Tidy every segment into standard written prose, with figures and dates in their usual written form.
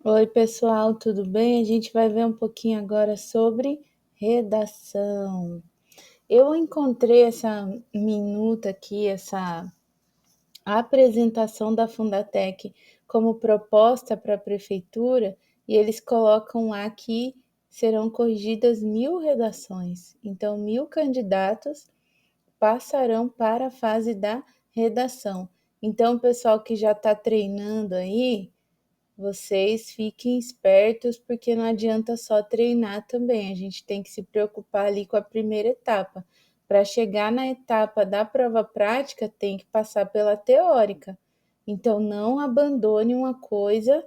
Oi, pessoal, tudo bem? A gente vai ver um pouquinho agora sobre redação. Eu encontrei essa minuta aqui, essa apresentação da Fundatec como proposta para a prefeitura, e eles colocam lá que serão corrigidas 1.000 redações. Então, 1.000 candidatos passarão para a fase da redação. Então, o pessoal que já está treinando aí, vocês fiquem espertos, porque não adianta só treinar também, a gente tem que se preocupar ali com a primeira etapa. Para chegar na etapa da prova prática, tem que passar pela teórica. Então, não abandone uma coisa,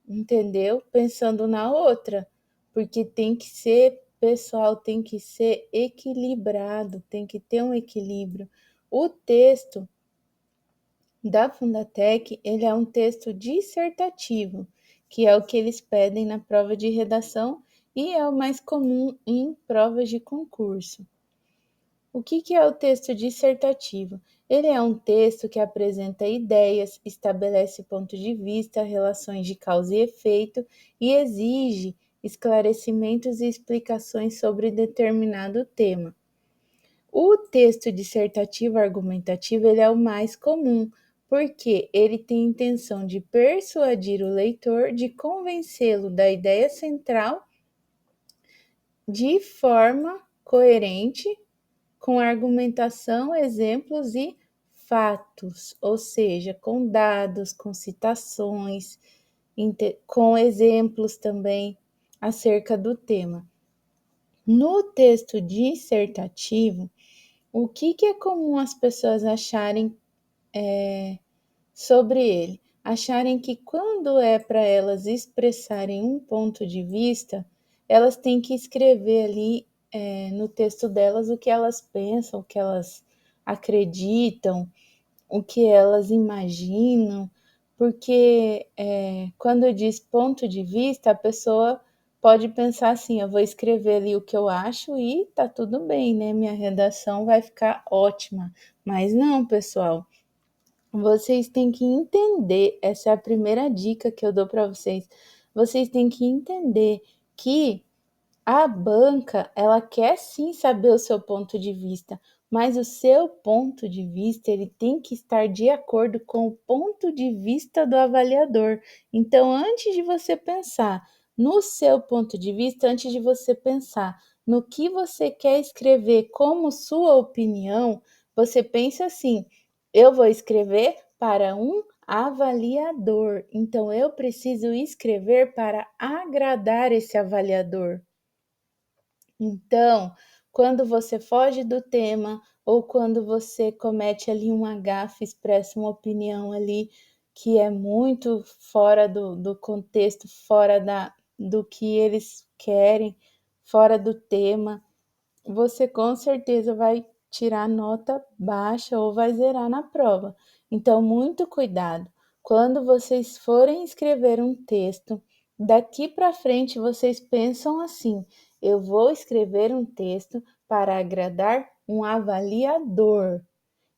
entendeu? Pensando na outra, porque tem que ser, pessoal, tem que ser equilibrado, tem que ter um equilíbrio. O texto da Fundatec, ele é um texto dissertativo, que é o que eles pedem na prova de redação e é o mais comum em provas de concurso. O que é o texto dissertativo? Ele é um texto que apresenta ideias, estabelece ponto de vista, relações de causa e efeito e exige esclarecimentos e explicações sobre determinado tema. O texto dissertativo argumentativo ele é o mais comum, porque ele tem a intenção de persuadir o leitor, de convencê-lo da ideia central de forma coerente, com argumentação, exemplos e fatos, ou seja, com dados, com citações, com exemplos também acerca do tema. No texto dissertativo, o que é comum as pessoas acharem sobre ele? Acharem que quando é para elas expressarem um ponto de vista, elas têm que escrever ali no texto delas o que elas pensam, o que elas acreditam, o que elas imaginam, porque quando diz ponto de vista, a pessoa pode pensar assim: eu vou escrever ali o que eu acho e tá tudo bem, né? Minha redação vai ficar ótima. Mas não, pessoal, vocês têm que entender, essa é a primeira dica que eu dou para vocês. Vocês têm que entender que a banca, ela quer sim saber o seu ponto de vista, mas o seu ponto de vista, ele tem que estar de acordo com o ponto de vista do avaliador. Então, antes de você pensar no seu ponto de vista, antes de você pensar no que você quer escrever como sua opinião, você pensa assim: eu vou escrever para um avaliador, então eu preciso escrever para agradar esse avaliador. Então, quando você foge do tema ou quando você comete ali um gafe, expressa uma opinião ali que é muito fora do contexto, fora do que eles querem, fora do tema, você com certeza vai tirar nota baixa ou vai zerar na prova. Então, muito cuidado. Quando vocês forem escrever um texto, daqui para frente vocês pensam assim: eu vou escrever um texto para agradar um avaliador.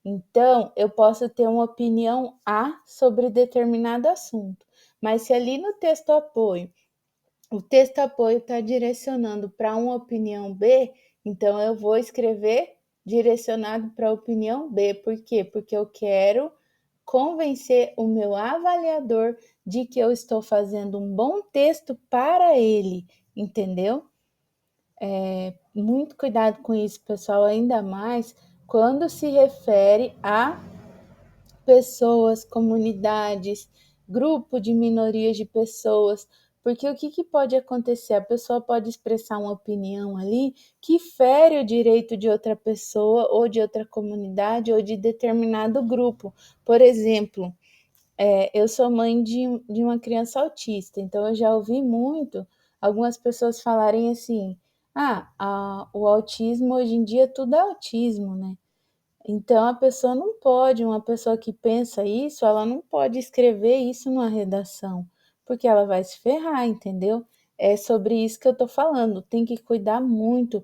Então, eu posso ter uma opinião A sobre determinado assunto, mas se ali no texto apoio o texto apoio está direcionando para uma opinião B, então eu vou escrever direcionado para a opinião B. Por quê? Porque eu quero convencer o meu avaliador de que eu estou fazendo um bom texto para ele, entendeu? Muito cuidado com isso, pessoal, ainda mais quando se refere a pessoas, comunidades, grupo de minorias de pessoas, porque o que pode acontecer? A pessoa pode expressar uma opinião ali que fere o direito de outra pessoa, ou de outra comunidade, ou de determinado grupo. Por exemplo, eu sou mãe de uma criança autista, então eu já ouvi muito algumas pessoas falarem assim: o autismo hoje em dia tudo é autismo, né? Então a pessoa não pode, uma pessoa que pensa isso, ela não pode escrever isso numa redação, porque ela vai se ferrar, entendeu? É sobre isso que eu tô falando. Tem que cuidar muito,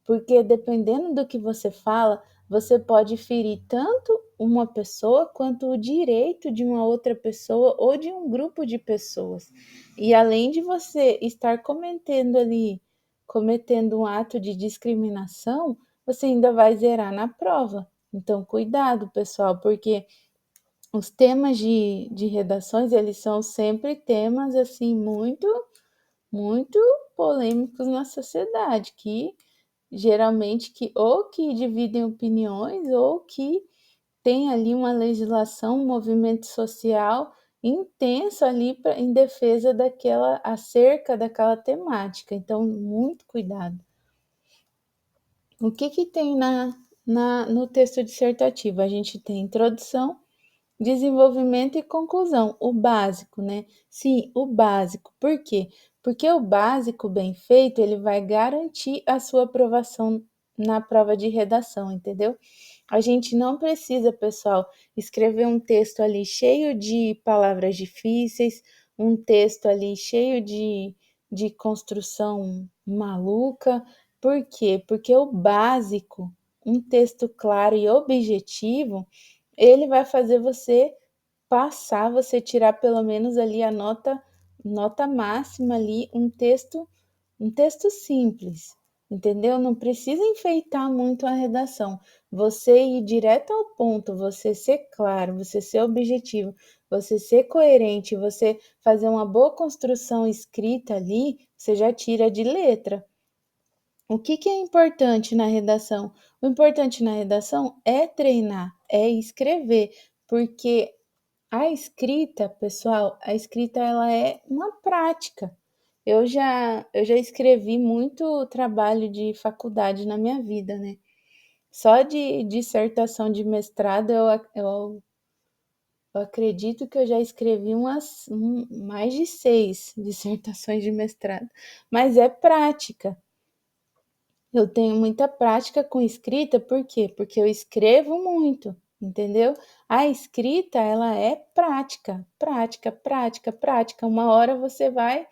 porque dependendo do que você fala, você pode ferir tanto uma pessoa quanto o direito de uma outra pessoa ou de um grupo de pessoas. E além de você estar cometendo um ato de discriminação, você ainda vai zerar na prova. Então, cuidado, pessoal, porque os temas de redações, eles são sempre temas, assim, muito, muito polêmicos na sociedade, que geralmente que dividem opiniões ou que tem ali uma legislação, um movimento social intenso ali em defesa acerca daquela temática. Então, muito cuidado. O que tem no texto dissertativo? A gente tem introdução, desenvolvimento e conclusão, o básico, né? Sim, o básico. Por quê? Porque o básico bem feito, ele vai garantir a sua aprovação na prova de redação, entendeu? A gente não precisa, pessoal, escrever um texto ali cheio de palavras difíceis, um texto ali cheio de construção maluca. Por quê? Porque o básico, um texto claro e objetivo, ele vai fazer você passar, você tirar pelo menos ali a nota máxima ali, um texto simples, entendeu? Não precisa enfeitar muito a redação. Você ir direto ao ponto, você ser claro, você ser objetivo, você ser coerente, você fazer uma boa construção escrita ali, você já tira de letra. O que é importante na redação? O importante na redação é treinar, é escrever, porque a escrita, pessoal, a escrita ela é uma prática. Eu já escrevi muito trabalho de faculdade na minha vida, né? Só de dissertação de mestrado, eu acredito que eu já escrevi mais de 6 dissertações de mestrado. Mas é prática. Eu tenho muita prática com escrita, por quê? Porque eu escrevo muito, entendeu? A escrita, ela é prática, prática, prática, prática. Uma hora você vai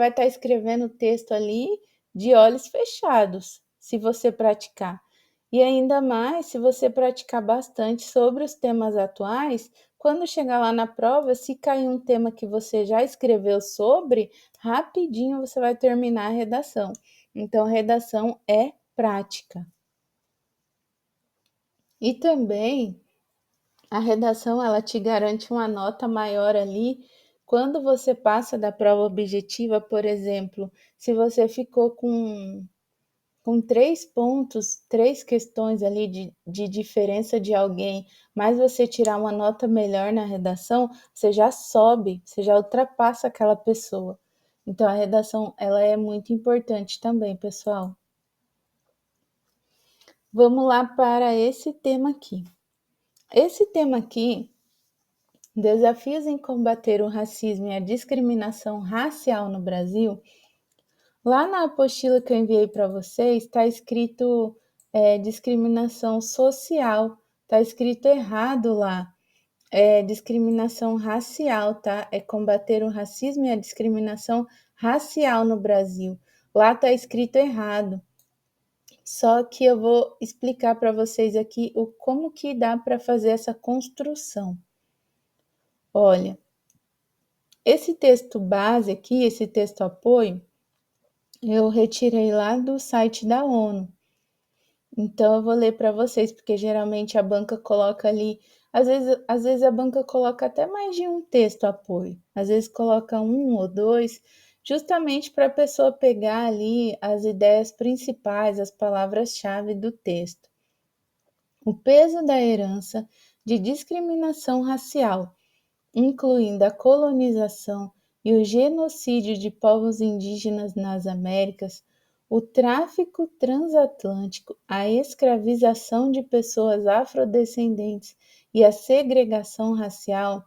estar escrevendo o texto ali de olhos fechados, se você praticar. E ainda mais se você praticar bastante sobre os temas atuais, quando chegar lá na prova, se cair um tema que você já escreveu sobre, rapidinho você vai terminar a redação. Então, redação é prática. E também a redação ela te garante uma nota maior ali quando você passa da prova objetiva, por exemplo, se você ficou com 3 pontos, 3 questões ali de diferença de alguém, mas você tirar uma nota melhor na redação, você já sobe, você já ultrapassa aquela pessoa. Então, a redação ela é muito importante também, pessoal. Vamos lá para esse tema aqui. Esse tema aqui, desafios em combater o racismo e a discriminação racial no Brasil, lá na apostila que eu enviei para vocês, está escrito discriminação social, está escrito errado lá. É discriminação racial, tá? É combater o racismo e a discriminação racial no Brasil. Lá está escrito errado. Só que eu vou explicar para vocês aqui como que dá para fazer essa construção. Olha, esse texto base aqui, esse texto apoio, eu retirei lá do site da ONU. Então eu vou ler para vocês, porque geralmente a banca coloca ali, às vezes a banca coloca até mais de um texto apoio, às vezes coloca um ou dois, justamente para a pessoa pegar ali as ideias principais, as palavras-chave do texto. O peso da herança de discriminação racial, incluindo a colonização e o genocídio de povos indígenas nas Américas, o tráfico transatlântico, a escravização de pessoas afrodescendentes e a segregação racial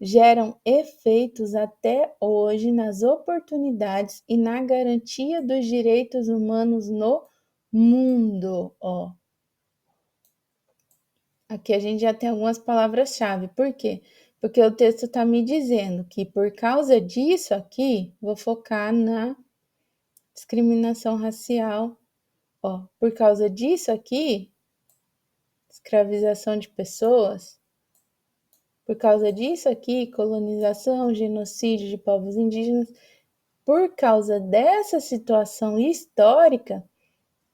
geram efeitos até hoje nas oportunidades e na garantia dos direitos humanos no mundo. Ó, aqui a gente já tem algumas palavras-chave. Por quê? Porque o texto está me dizendo que por causa disso aqui, vou focar na discriminação racial. Ó, por causa disso aqui, escravização de pessoas, por causa disso aqui, colonização, genocídio de povos indígenas, por causa dessa situação histórica,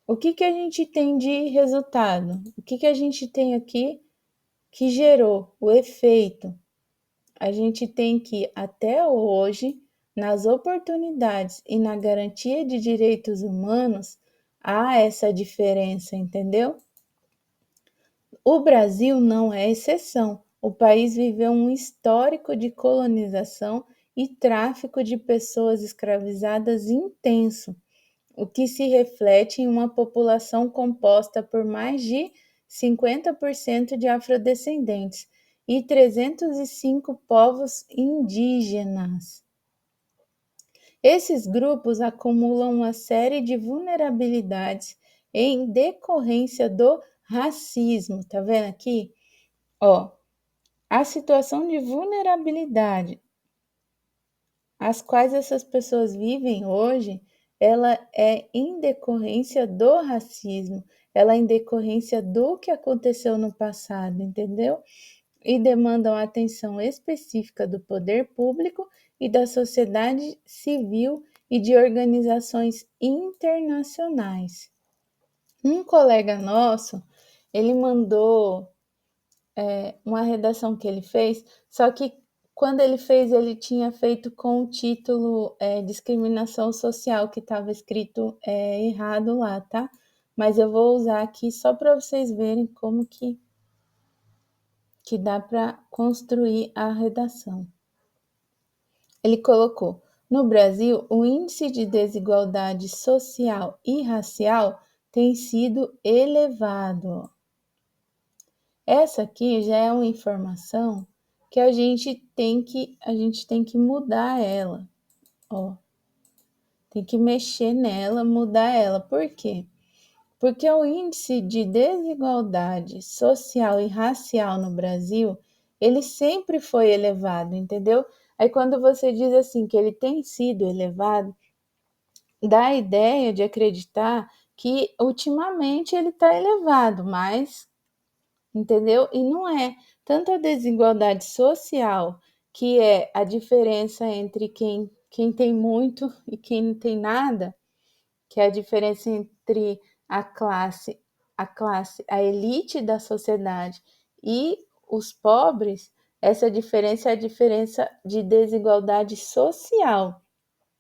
o que a gente tem de resultado? O que a gente tem aqui que gerou o efeito? A gente tem que, até hoje, nas oportunidades e na garantia de direitos humanos, há essa diferença, entendeu? O Brasil não é exceção. O país viveu um histórico de colonização e tráfico de pessoas escravizadas intenso, o que se reflete em uma população composta por mais de 50% de afrodescendentes e 305 povos indígenas. Esses grupos acumulam uma série de vulnerabilidades em decorrência do racismo. Tá vendo aqui? Ó, a situação de vulnerabilidade as quais essas pessoas vivem hoje, ela é em decorrência do racismo, ela é em decorrência do que aconteceu no passado, entendeu? E demandam atenção específica do poder público e da sociedade civil e de organizações internacionais. Um colega nosso, ele mandou uma redação que ele fez, só que quando ele fez, ele tinha feito com o título discriminação social, que estava escrito errado lá, tá? Mas eu vou usar aqui só para vocês verem como que dá para construir a redação. Ele colocou: no Brasil, o índice de desigualdade social e racial tem sido elevado. Essa aqui já é uma informação que a gente tem que mudar ela, ó. Tem que mexer nela, mudar ela. Por quê? Porque o índice de desigualdade social e racial no Brasil, ele sempre foi elevado, entendeu? Aí quando você diz assim que ele tem sido elevado, dá a ideia de acreditar que ultimamente ele está elevado, mas entendeu? E não é tanto a desigualdade social, que é a diferença entre quem tem muito e quem não tem nada, que é a diferença entre a elite da sociedade e os pobres, essa diferença é a diferença de desigualdade social.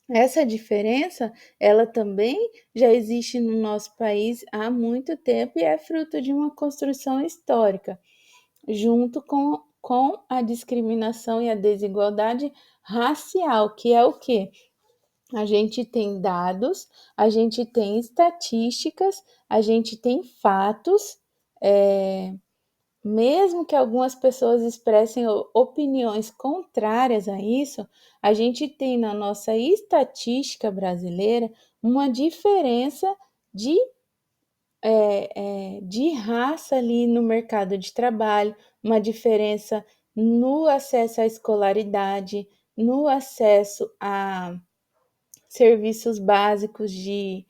Essa diferença, ela também já existe no nosso país há muito tempo e é fruto de uma construção histórica, junto com a discriminação e a desigualdade racial, que é o quê? A gente tem dados, a gente tem estatísticas, a gente tem fatos, mesmo que algumas pessoas expressem opiniões contrárias a isso, a gente tem na nossa estatística brasileira uma diferença de raça ali no mercado de trabalho, uma diferença no acesso à escolaridade, no acesso a serviços básicos de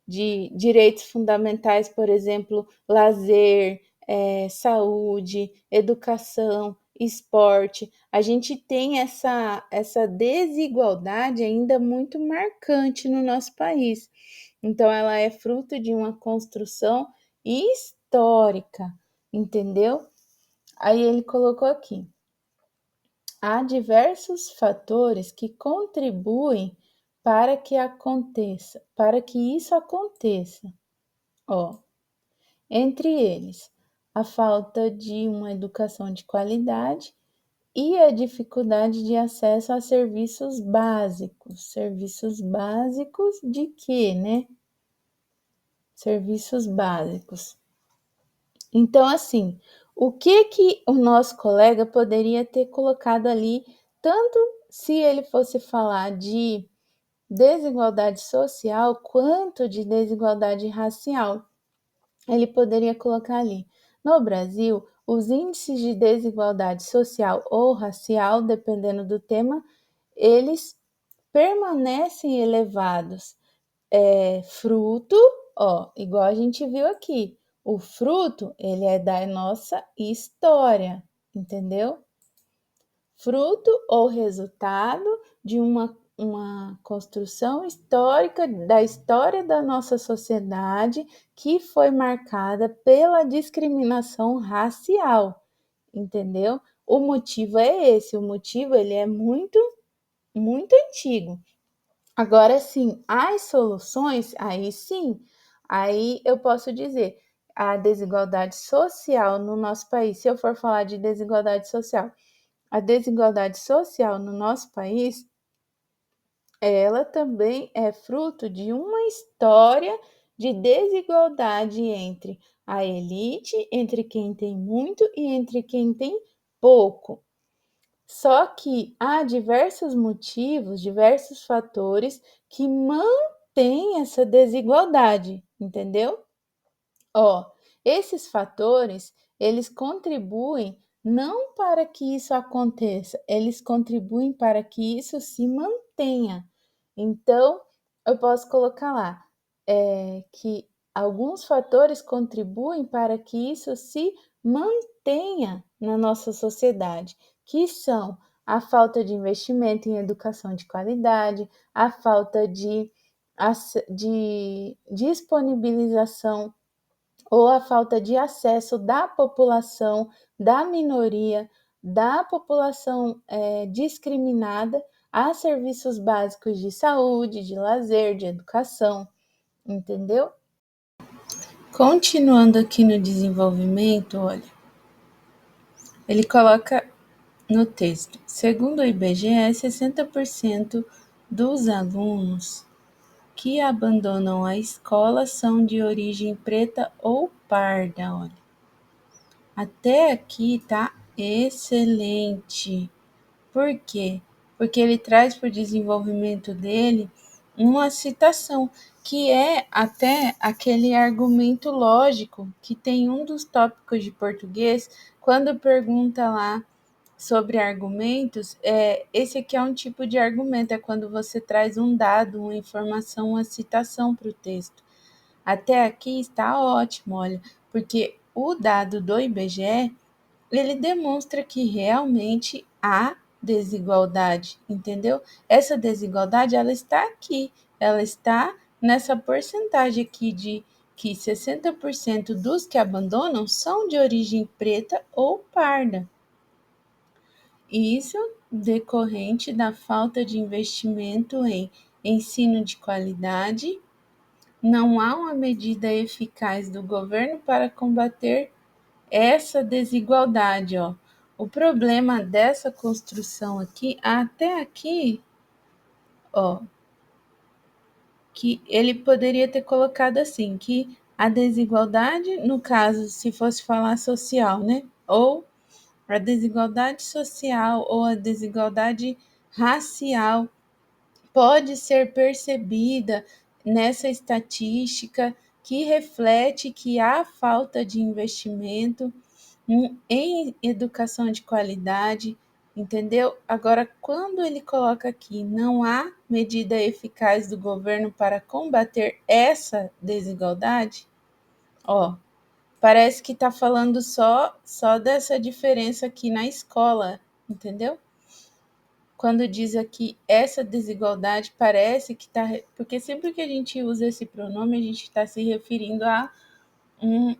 direitos fundamentais, por exemplo, lazer, saúde, educação, esporte. A gente tem essa desigualdade ainda muito marcante no nosso país. Então, ela é fruto de uma construção histórica, entendeu? Aí ele colocou aqui: há diversos fatores que contribuem para que isso aconteça. Ó, entre eles, a falta de uma educação de qualidade e a dificuldade de acesso a serviços básicos. Serviços básicos de quê, né? Serviços básicos. Então, assim, o que o nosso colega poderia ter colocado ali, tanto se ele fosse falar de desigualdade social quanto de desigualdade racial? Ele poderia colocar ali: no Brasil, os índices de desigualdade social ou racial, dependendo do tema, eles permanecem elevados, fruto, igual a gente viu aqui, O fruto, ele é da nossa história, entendeu? Fruto ou resultado de uma construção histórica da história da nossa sociedade que foi marcada pela discriminação racial, entendeu? O motivo é esse, o motivo ele é muito, muito antigo. Agora sim, as soluções, aí sim, aí eu posso dizer, a desigualdade social no nosso país, se eu for falar de desigualdade social, a desigualdade social no nosso país, ela também é fruto de uma história de desigualdade entre a elite, entre quem tem muito e entre quem tem pouco. Só que há diversos motivos, diversos fatores que mantêm essa desigualdade, entendeu? Ó, esses fatores, eles contribuem não para que isso aconteça, eles contribuem para que isso se mantenha. Então, eu posso colocar lá que alguns fatores contribuem para que isso se mantenha na nossa sociedade, que são a falta de investimento em educação de qualidade, a falta de disponibilização ou a falta de acesso da população, da minoria, da população discriminada a serviços básicos de saúde, de lazer, de educação, entendeu? Continuando aqui no desenvolvimento, olha, ele coloca no texto, segundo o IBGE, 60% dos alunos que abandonam a escola são de origem preta ou parda, olha. Até aqui tá excelente. Por quê? Porque ele traz para o desenvolvimento dele uma citação, que é até aquele argumento lógico que tem um dos tópicos de português, quando pergunta lá sobre argumentos, esse aqui é um tipo de argumento, é quando você traz um dado, uma informação, uma citação para o texto. Até aqui está ótimo, olha, porque o dado do IBGE ele demonstra que realmente há desigualdade, entendeu? Essa desigualdade ela está aqui, ela está nessa porcentagem aqui de que 60% dos que abandonam são de origem preta ou parda. Isso decorrente da falta de investimento em ensino de qualidade. Não há uma medida eficaz do governo para combater essa desigualdade, ó. O problema dessa construção aqui, até aqui, ó, que ele poderia ter colocado assim, que a desigualdade, no caso, se fosse falar social, né? Ou a desigualdade social ou a desigualdade racial pode ser percebida nessa estatística que reflete que há falta de investimento em educação de qualidade, entendeu? Agora, quando ele coloca aqui, não há medida eficaz do governo para combater essa desigualdade, ó, parece que está falando só dessa diferença aqui na escola, entendeu? Quando diz aqui essa desigualdade, parece que está. Porque sempre que a gente usa esse pronome, a gente está se referindo a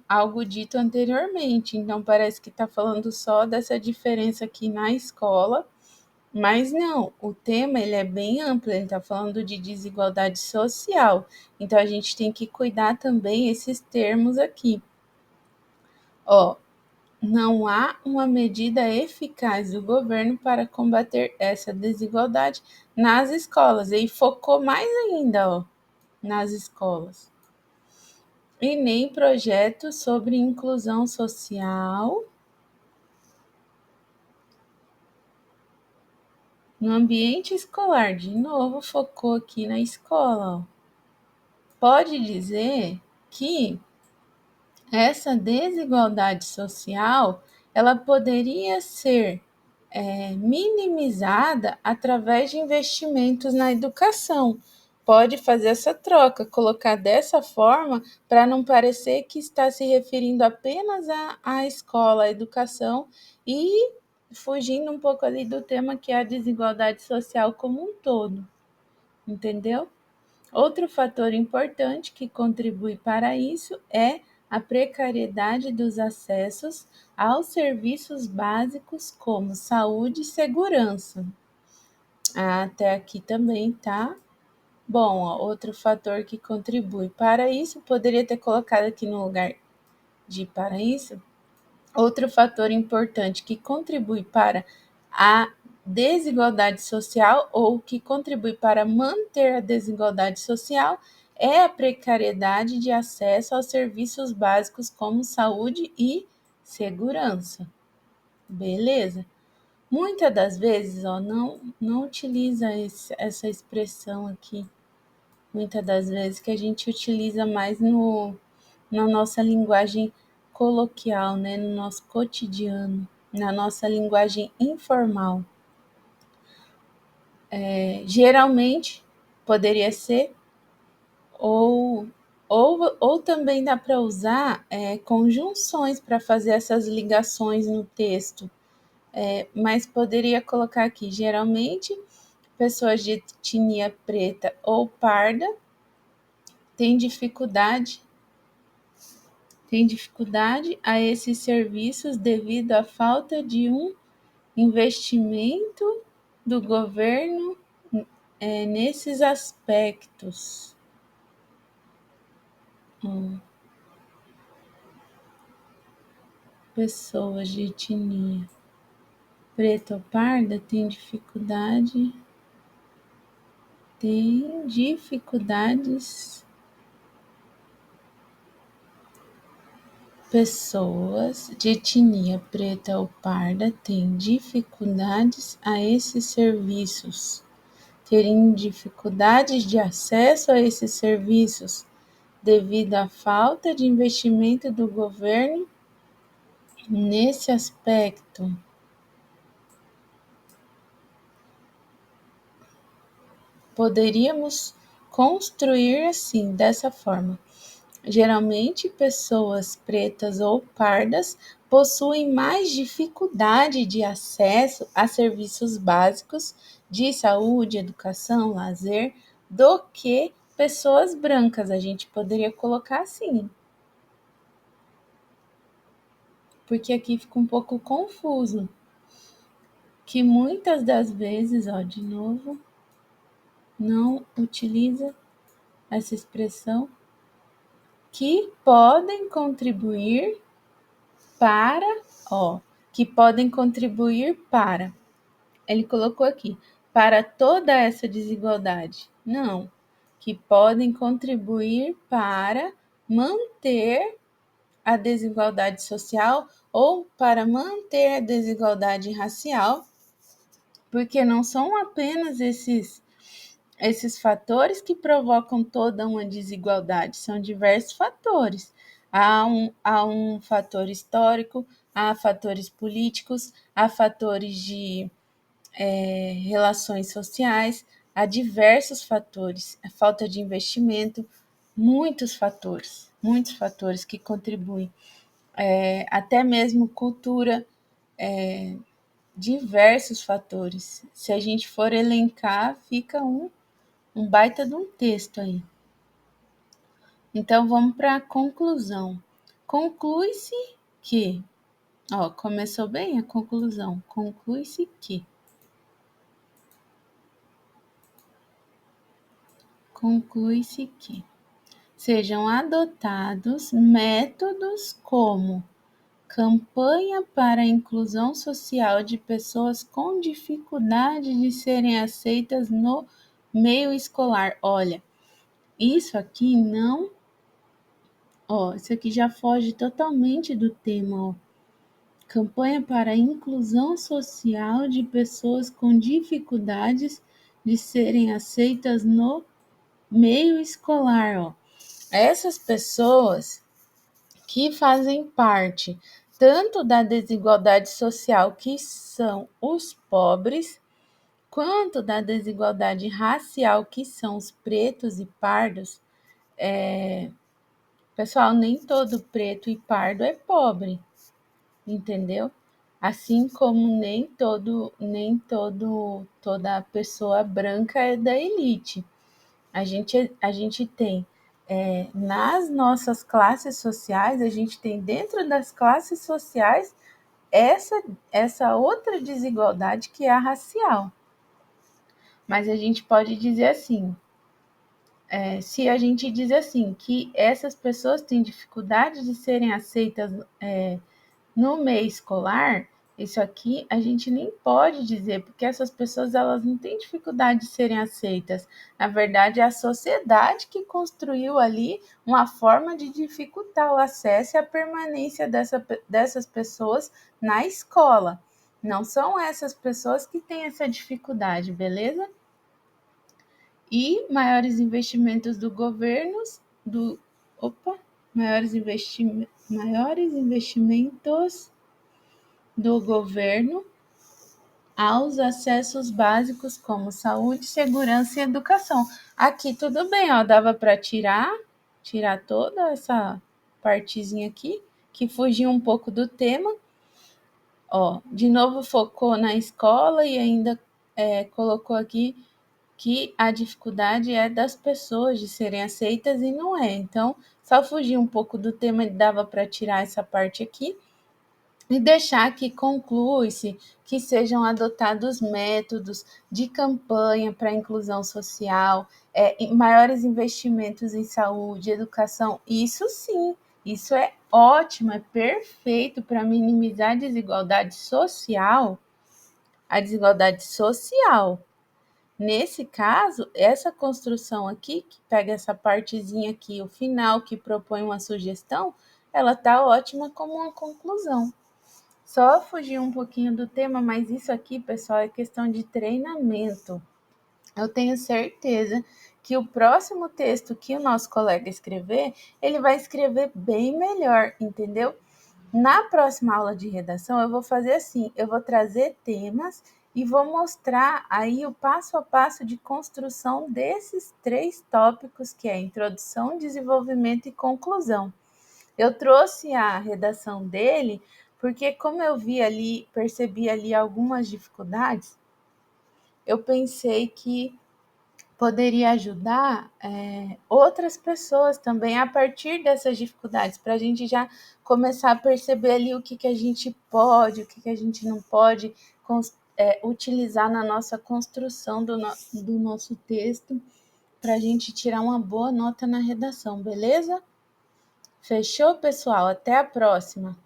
algo dito anteriormente. Então, parece que está falando só dessa diferença aqui na escola, mas não, o tema ele é bem amplo, ele está falando de desigualdade social. Então, a gente tem que cuidar também esses termos aqui. Ó, não há uma medida eficaz do governo para combater essa desigualdade nas escolas. E focou mais ainda, ó, nas escolas. E nem projetos sobre inclusão social no ambiente escolar. De novo, focou aqui na escola. Ó. Pode dizer que essa desigualdade social ela poderia ser minimizada através de investimentos na educação. pode fazer essa troca, colocar dessa forma para não parecer que está se referindo apenas à escola, à educação e fugindo um pouco ali do tema que é a desigualdade social como um todo, entendeu? Outro fator importante que contribui para isso é a precariedade dos acessos aos serviços básicos como saúde e segurança. Até aqui também tá bom. Ó, outro fator que contribui para isso, poderia ter colocado aqui no lugar de para isso, outro fator importante que contribui para a desigualdade social ou que contribui para manter a desigualdade social é a precariedade de acesso aos serviços básicos como saúde e segurança. Beleza? Muitas das vezes, ó, não utiliza essa expressão aqui. Muitas das vezes que a gente utiliza mais na nossa linguagem coloquial, né, no nosso cotidiano, na nossa linguagem informal. Geralmente poderia ser, ou, ou também dá para usar conjunções para fazer essas ligações no texto, mas poderia colocar aqui, geralmente, pessoas de etnia preta ou parda têm dificuldade a esses serviços devido à falta de um investimento do governo nesses aspectos. Pessoas de etnia preta ou parda têm dificuldades. Pessoas de etnia preta ou parda têm dificuldades a esses serviços. Terem dificuldades de acesso a esses serviços devido à falta de investimento do governo nesse aspecto. Poderíamos construir assim, dessa forma. Geralmente, pessoas pretas ou pardas possuem mais dificuldade de acesso a serviços básicos de saúde, educação, lazer, do que pessoas brancas. A gente poderia colocar assim. Porque aqui fica um pouco confuso. Que muitas das vezes, ó, de novo, não utiliza essa expressão que podem contribuir para, ó, que podem contribuir para. Ele colocou aqui, para toda essa desigualdade. Não, que podem contribuir para manter a desigualdade social ou para manter a desigualdade racial, porque não são apenas esses fatores que provocam toda uma desigualdade, são diversos fatores. Há um fator histórico, há fatores políticos, há fatores de relações sociais, há diversos fatores, a falta de investimento, muitos fatores que contribuem, até mesmo cultura, diversos fatores. Se a gente for elencar, fica um baita de um texto aí. Então vamos para a conclusão. Conclui-se que, ó, começou bem a conclusão. Conclui-se que sejam adotados métodos como campanha para a inclusão social de pessoas com dificuldade de serem aceitas no meio escolar. Olha, isso aqui não, ó, isso aqui já foge totalmente do tema, ó. Campanha para a inclusão social de pessoas com dificuldades de serem aceitas no meio escolar, ó. Essas pessoas que fazem parte tanto da desigualdade social, que são os pobres, quanto da desigualdade racial que são os pretos e pardos. Pessoal, nem todo preto e pardo é pobre, entendeu? Assim como toda pessoa branca é da elite. A gente tem nas nossas classes sociais, a gente tem dentro das classes sociais essa outra desigualdade que é a racial. Mas a gente pode dizer assim, se a gente diz assim, que essas pessoas têm dificuldade de serem aceitas no meio escolar, isso aqui a gente nem pode dizer, porque essas pessoas elas não têm dificuldade de serem aceitas. Na verdade, é a sociedade que construiu ali uma forma de dificultar o acesso e a permanência dessas pessoas na escola. Não são essas pessoas que têm essa dificuldade, beleza? E maiores investimentos do governo, do opa, maiores investimentos do governo aos acessos básicos como saúde, segurança e educação. Aqui tudo bem, ó, dava para tirar toda essa partezinha aqui, que fugia um pouco do tema. Ó, de novo focou na escola e ainda colocou aqui que a dificuldade é das pessoas de serem aceitas e não é. Então, só fugir um pouco do tema, dava para tirar essa parte aqui e deixar que conclui-se que sejam adotados métodos de campanha para a inclusão social, maiores investimentos em saúde, educação, isso sim, isso é ótimo, é perfeito para minimizar a desigualdade social. Nesse caso, essa construção aqui, que pega essa partezinha aqui, o final, que propõe uma sugestão, ela está ótima como uma conclusão. Só fugir um pouquinho do tema, mas isso aqui, pessoal, é questão de treinamento. Eu tenho certeza que o próximo texto que o nosso colega escrever, ele vai escrever bem melhor, entendeu? Na próxima aula de redação, eu vou fazer assim, eu vou trazer temas e vou mostrar aí o passo a passo de construção desses 3 tópicos, que é introdução, desenvolvimento e conclusão. Eu trouxe a redação dele porque, como eu vi ali, percebi ali algumas dificuldades, eu pensei que poderia ajudar outras pessoas também a partir dessas dificuldades, para a gente já começar a perceber ali o que a gente pode, o que a gente não pode utilizar na nossa construção do nosso texto, para a gente tirar uma boa nota na redação, beleza? Fechou, pessoal? Até a próxima!